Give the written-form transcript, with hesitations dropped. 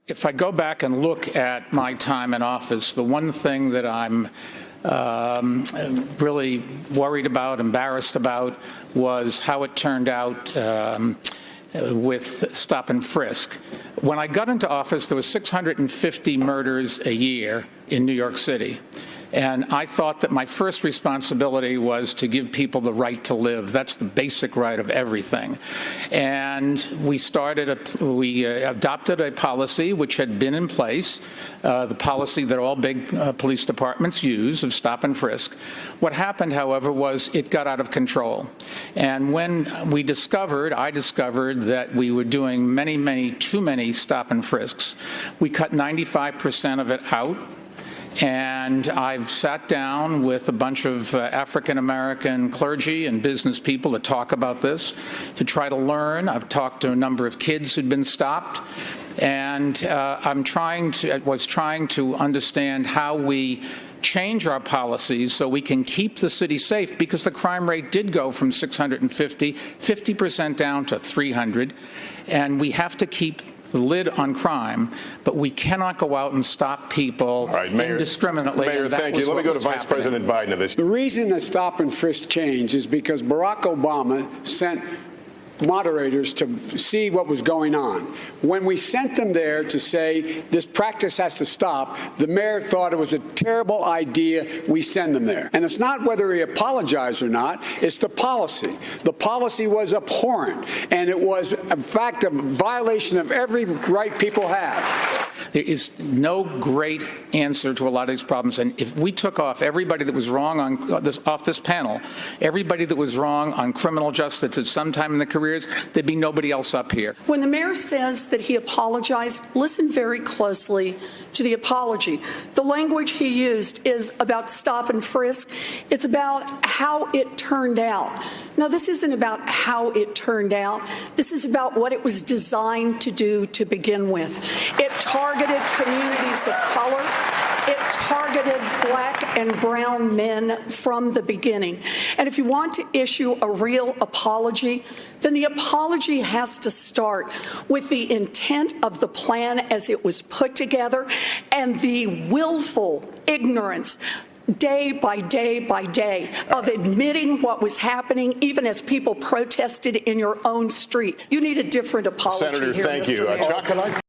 If I go back and look at my time in office, the one thing that I'm really worried about, embarrassed about, was how it turned out with stop and frisk. When I got into office, there were 650 murders a year in New York City. And I thought that my first responsibility was to give people the right to live. That's the basic right of everything. And we adopted a policy which had been in place, the policy that all big police departments use of stop and frisk. What happened, however, was it got out of control. And when I discovered that we were doing too many stop and frisks, we cut 95% of it out. And I've sat down with a bunch of African-American clergy and business people to talk about this, to try to learn. I've talked to a number of kids who'd been stopped. And I was trying to understand how we change our policies so we can keep the city safe, because the crime rate did go from 50% down to 300. And we have to keep the lid on crime, but we cannot go out and stop people indiscriminately. Mayor, thank you. Let me go to Vice President Biden of this. The reason the stop and frisk changed is because Barack Obama sent moderators to see what was going on. When we sent them there to say this practice has to stop, the mayor thought it was a terrible idea. We send them there. And it's not whether he apologized or not, it's the policy. The policy was abhorrent, and it was, in fact, a violation of every right people have. There is no great answer to a lot of these problems. And if we took off everybody that was wrong off this panel, everybody that was wrong on criminal justice at some time in the careers, there'd be nobody else up here. When the mayor says that he apologized, listen very closely to the apology. The language he used is about stop and frisk. It's about how it turned out. Now, this isn't about how it turned out. This is about what it was designed to do to begin with. It targeted communities of color. It targeted black and brown men from the beginning. And if you want to issue a real apology, then the apology has to start with the intent of the plan as it was put together and the willful ignorance day by day by day of admitting what was happening, even as people protested in your own street. You need a different apology. Senator, here, thank Mr. you. Mayor. Chuck?